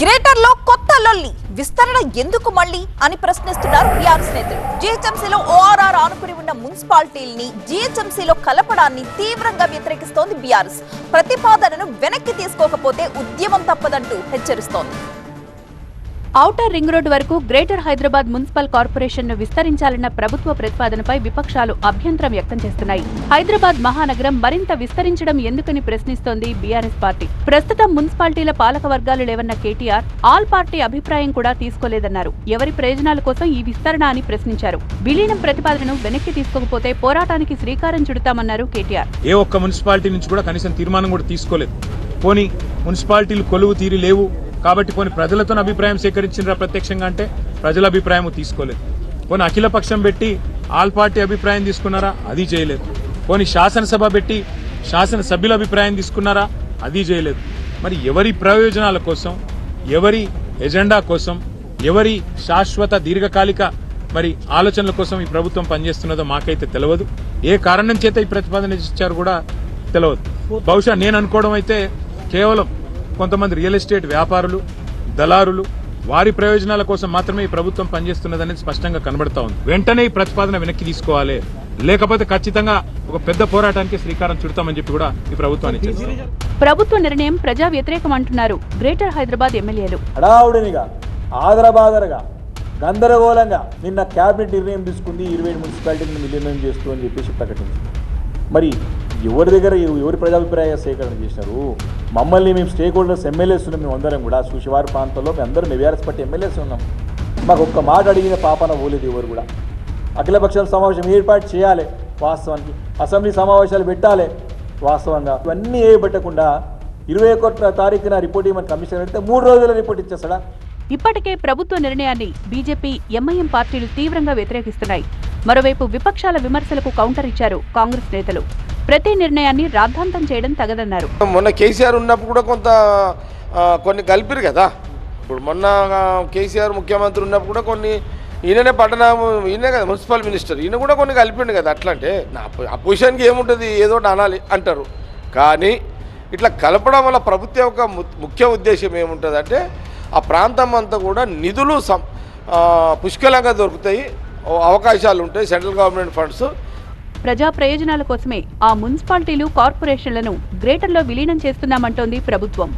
Greater లో కొత్త లొల్లి విస్తరణ ఎందుకు మళ్ళీ అని ప్రశ్నిస్తున్నారు బీఆర్ఎస్ నేతలు. జీహెచ్ఎంసీలో ఓఆర్ఆర్ ఆనుకుని ఉన్న మున్సిపాలిటీల్ని జీహెచ్ఎంసీలో కలపడాన్ని తీవ్రంగా వ్యతిరేకిస్తోంది బీఆర్ఎస్. ప్రతిపాదనను వెనక్కి తీసుకోకపోతే ఉద్యమం తప్పదంటూ హెచ్చరిస్తోంది. ఔటర్ రింగ్ రోడ్డు వరకు గ్రేటర్ హైదరాబాద్ మున్సిపల్ కార్పొరేషన్ ను విస్తరించాలన్న ప్రభుత్వ ప్రతిపాదనపై విపక్షాలు అభ్యంతరం వ్యక్తం చేస్తున్నాయి. హైదరాబాద్ మహానగరం మరింత విస్తరించడం ఎందుకని ప్రశ్నిస్తోంది బీఆర్ఎస్ పార్టీ. ప్రస్తుతం మున్సిపాలిటీల పాలక వర్గాలు లేవన్న కేటీఆర్ ఆల్ పార్టీ అభిప్రాయం కూడా తీసుకోలేదన్నారు. ఎవరి ప్రయోజనాల కోసం ఈ విస్తరణ అని ప్రశ్నించారు. విలీనం ప్రతిపాదనను వెనక్కి తీసుకోకపోతే పోరాటానికి శ్రీకారం చుడతామన్నారు కేటీఆర్. ఏ ఒక్క మున్సిపాలిటీ నుంచి కూడా కనీసం తీర్మానం కూడా తీసుకోలేదు. పోనీ మున్సిపాలిటీలు కొలువు తీరి లేవు కాబట్టి పోనీ ప్రజలతో అభిప్రాయం సేకరించినరా ప్రత్యక్షంగా అంటే ప్రజల అభిప్రాయం తీసుకోలేదు. పోనీ అఖిల పక్షం పెట్టి ఆల్ పార్టీ అభిప్రాయం తీసుకున్నారా? అది చేయలేదు. పోనీ శాసనసభ పెట్టి శాసనసభ్యుల అభిప్రాయం తీసుకున్నారా? అది చేయలేదు. మరి ఎవరి ప్రయోజనాల కోసం, ఎవరి ఎజెండా కోసం, ఎవరి శాశ్వత దీర్ఘకాలిక మరి ఆలోచనల కోసం ఈ ప్రభుత్వం పనిచేస్తున్నదో మాకైతే తెలియదు. ఏ కారణం చేత ఈ ప్రతిపాదన ఇచ్చారు కూడా తెలియదు. బహుశా నేను అనుకోవడం అయితే కేవలం కొంతమంది రియల్ ఎస్టేట్ వ్యాపారులు, దళారులు వారి ప్రయోజనాల కోసం మాత్రమే ఈ ప్రభుత్వం పనిచేస్తున్నదనేది స్పష్టంగా కనబడతా ఉంది. వెంటనే ఈ ప్రతిపాదన వెనక్కి తీసుకోవాలి, లేకపోతే ఖచ్చితంగా ఒక పెద్ద పోరాటానికి శ్రీకారం చుడతామని చెప్పి కూడా ఈ ప్రభుత్వాన్ని చేస్తారు. ప్రభుత్వ నిర్ణయం ప్రజా వ్యతిరేకం అంటున్నారు గ్రేటర్ హైదరాబాద్ ఎమ్మెల్యేలు. హడావుడినిగా ఆదరబాదరగా గందరగోళంగా నిన్న క్యాబినెట్ నిర్ణయం తీసుకుంది 27 మున్సిపాలిటీలను విలీనం చేస్తూ అని చెప్పేసి ప్రకటించింది. మరి ఎవరి దగ్గర ఎవరి ప్రజాభిప్రాయ సేకరణ చేసినారు? మమ్మల్ని మేము స్టేక్ హోల్డర్స్ ఎమ్మెల్యేస్ ఉన్నాం. మేము అందరం కూడా సుశివారి ప్రాంతంలో మేము అందరం బీఆర్ఎస్ పార్టీ ఎమ్మెల్యేస్ ఉన్నాం. మాకు ఒక్క మాట అడిగిన పాపన పోలేదు ఎవరు కూడా. అఖిలపక్షాల సమావేశం ఏర్పాటు చేయాలి, వాస్తవానికి అసెంబ్లీ సమావేశాలు పెట్టాలి వాస్తవంగా. ఇవన్నీ ఏ పెట్టకుండా 21వ తారీఖున రిపోర్ట్ ఇవ్వమని కమిషన్ పెడితే 3 రోజుల రిపోర్ట్ ఇచ్చేస్తాడా? ఇప్పటికే ప్రభుత్వ నిర్ణయాన్ని బీజేపీ, ఎంఐఎం పార్టీలు తీవ్రంగా వ్యతిరేకిస్తున్నాయి. మరోవైపు విపక్షాల విమర్శలకు కౌంటర్ ఇచ్చారు కాంగ్రెస్ నేతలు. ప్రతి నిర్ణయాన్ని రాద్ధాంతం చేయడం తగదన్నారు. మొన్న కేసీఆర్ ఉన్నప్పుడు కూడా కొన్ని కలిపిరు కదా. ఇప్పుడు మొన్న కేసీఆర్ ముఖ్యమంత్రి ఉన్నప్పుడు కూడా కొన్ని ఈయననే ఈయనే కదా మున్సిపల్ మినిస్టర్, ఈయన కూడా కొన్ని కలిపిండు కదా. అట్లా అంటే ఆ పొజిషన్కి ఏముంటుంది, ఏదో అనాలి అంటారు. కానీ ఇట్లా కలపడం వల్ల ప్రభుత్వం యొక్క ముఖ్య ఉద్దేశం ఏముంటుంది అంటే ఆ ప్రాంతం అంతా కూడా నిధులు పుష్కలంగా దొరుకుతాయి, అవకాశాలు ఉంటాయి, సెంట్రల్ గవర్నమెంట్ ఫండ్స్. ప్రజా ప్రయోజనాల కోసమే ఆ మున్సిపాలిటీలు, కార్పొరేషన్లను గ్రేటర్లో విలీనం చేస్తున్నామంటోంది ప్రభుత్వం.